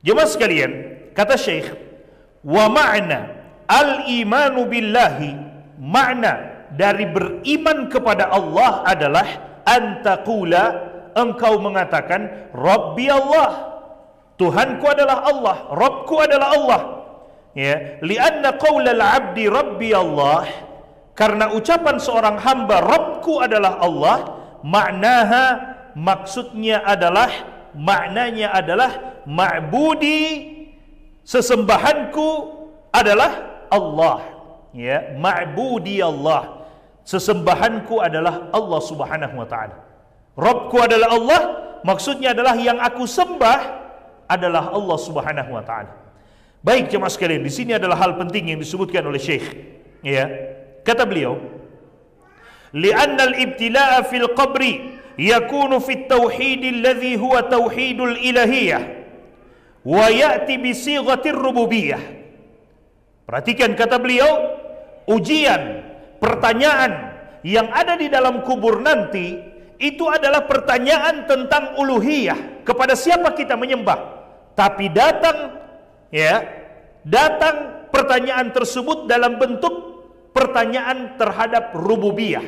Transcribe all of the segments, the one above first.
Jemaah sekalian, kata Syekh, wa ma'na al-imanu billahi, makna dari beriman kepada Allah adalah antaqula, engkau mengatakan Rabbi Allah, Tuhanku adalah Allah, Rabbku adalah Allah. Ya, lianna qaulal abdi Rabbi Allah, karena ucapan seorang hamba Rabbku adalah Allah, maknaha, maknanya adalah ma'budi, sesembahanku adalah Allah. Ya, ma'budi Allah, sesembahanku adalah Allah Subhanahu wa taala. Rabbku adalah Allah, maksudnya adalah yang aku sembah adalah Allah Subhanahu wa taala. Baik jemaah sekalian, di sini adalah hal penting yang disebutkan oleh Syekh. Ya, kata beliau, li'anna al-ibtila'a fil qabri yakunu fit tauhid alladhi huwa tauhidul ilahiyah wa ya'ti bi sighatir rububiyah. Perhatikan kata beliau, ujian, pertanyaan yang ada di dalam kubur nanti itu adalah pertanyaan tentang uluhiyah, kepada siapa kita menyembah. Tapi datang pertanyaan tersebut dalam bentuk pertanyaan terhadap rububiyah.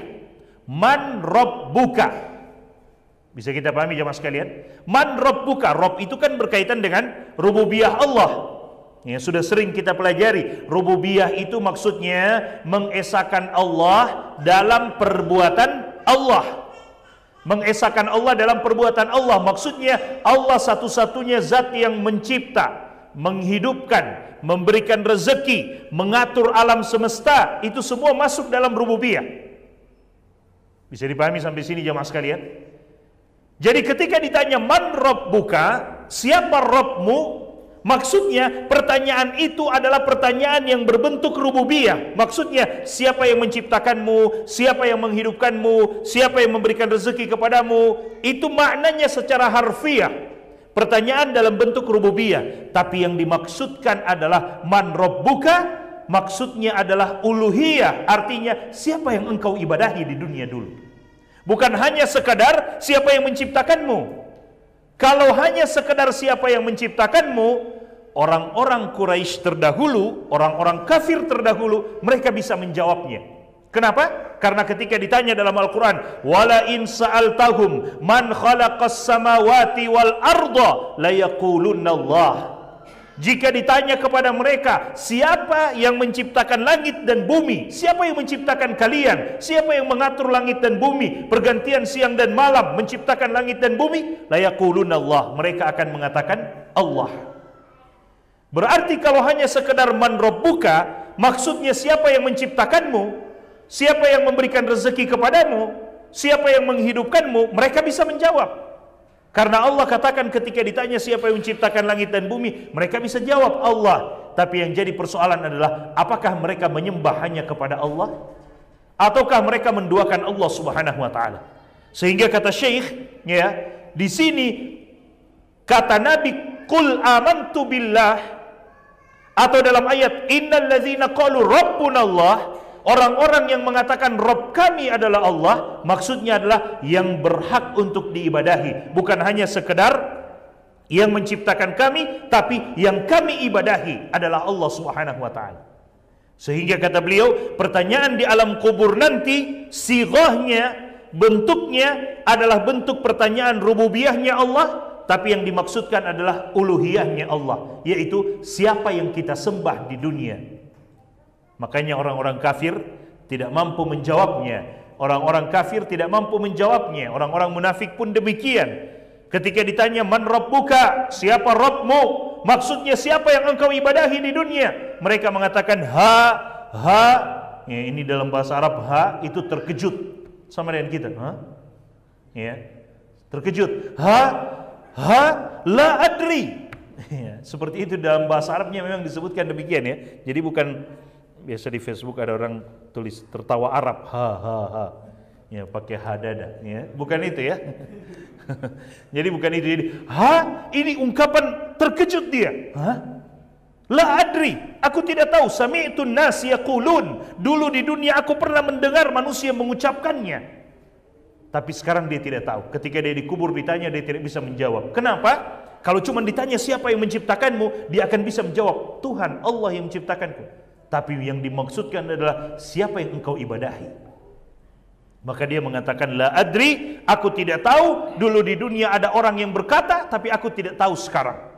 Man rabbuka? Bisa kita pahami jemaah sekalian? Man rabbuka? Rabb itu kan berkaitan dengan rububiyah Allah. Ya, sudah sering kita pelajari. Rububiyah itu maksudnya mengesahkan Allah dalam perbuatan Allah. Mengesahkan Allah dalam perbuatan Allah, maksudnya Allah satu-satunya zat yang mencipta, menghidupkan, memberikan rezeki, mengatur alam semesta, itu semua masuk dalam rububiyah. Bisa dipahami sampai sini jemaah sekalian? Jadi ketika ditanya man rabbuka, siapa Rabbmu? Maksudnya pertanyaan itu adalah pertanyaan yang berbentuk rububiyah. Maksudnya siapa yang menciptakanmu, siapa yang menghidupkanmu, siapa yang memberikan rezeki kepadamu. Itu maknanya secara harfiah, pertanyaan dalam bentuk rububiyah. Tapi yang dimaksudkan adalah man rabbuka, maksudnya adalah uluhiyah. Artinya siapa yang engkau ibadahi di dunia dulu. Bukan hanya sekadar siapa yang menciptakanmu. Kalau hanya sekedar siapa yang menciptakanmu, orang-orang Quraisy terdahulu, orang-orang kafir terdahulu, mereka bisa menjawabnya. Kenapa? Karena ketika ditanya dalam Al-Quran, wala in sa'altahum man khalaqas samawati wal arda la yaqulunna Allah. Jika ditanya kepada mereka, siapa yang menciptakan langit dan bumi? Siapa yang menciptakan kalian? Siapa yang mengatur langit dan bumi? Pergantian siang dan malam menciptakan langit dan bumi? La yaqulunna Allah. Mereka akan mengatakan Allah. Berarti kalau hanya sekedar man rabbuka, maksudnya siapa yang menciptakanmu? Siapa yang memberikan rezeki kepadamu? Siapa yang menghidupkanmu? Mereka bisa menjawab. Karena Allah katakan ketika ditanya siapa yang menciptakan langit dan bumi, mereka bisa jawab Allah. Tapi yang jadi persoalan adalah apakah mereka menyembah hanya kepada Allah, ataukah mereka menduakan Allah Subhanahu wa taala. Sehingga kata Syekh, ya, di sini kata Nabi qul amantu billah, atau dalam ayat innal ladzina qalu rabbuna Allah, orang-orang yang mengatakan Rabb kami adalah Allah, maksudnya adalah yang berhak untuk diibadahi, bukan hanya sekedar yang menciptakan kami, tapi yang kami ibadahi adalah Allah Subhanahu wa taala. Sehingga kata beliau, pertanyaan di alam kubur nanti sighahnya, bentuknya adalah bentuk pertanyaan rububiyahnya Allah, tapi yang dimaksudkan adalah uluhiyahnya Allah, yaitu siapa yang kita sembah di dunia. Makanya orang-orang kafir tidak mampu menjawabnya. Orang-orang kafir tidak mampu menjawabnya. Orang-orang munafik pun demikian. Ketika ditanya man rabbuka, siapa Rabbmu? Maksudnya siapa yang engkau ibadahi di dunia? Mereka mengatakan ha. Ya, ini dalam bahasa Arab ha itu terkejut sama dengan kita. Ha? Ya, terkejut. Ha la adri. Ya, seperti itu dalam bahasa Arabnya memang disebutkan demikian ya. Jadi bukan biasa di Facebook ada orang tulis tertawa Arab, ha, ya pakai hadada, ya bukan itu ya. Jadi bukan itu. Jadi, ini ungkapan terkejut dia. La adri, aku tidak tahu. Sami'tun nas yaqulun, dulu di dunia aku pernah mendengar manusia mengucapkannya, tapi sekarang dia tidak tahu. Ketika dia dikubur ditanya, dia tidak bisa menjawab. Kenapa? Kalau cuma ditanya siapa yang menciptakanmu, dia akan bisa menjawab, Tuhan, Allah yang menciptakanku. Tapi yang dimaksudkan adalah siapa yang engkau ibadahi. Maka dia mengatakan, la adri, aku tidak tahu. Dulu di dunia ada orang yang berkata, tapi aku tidak tahu sekarang.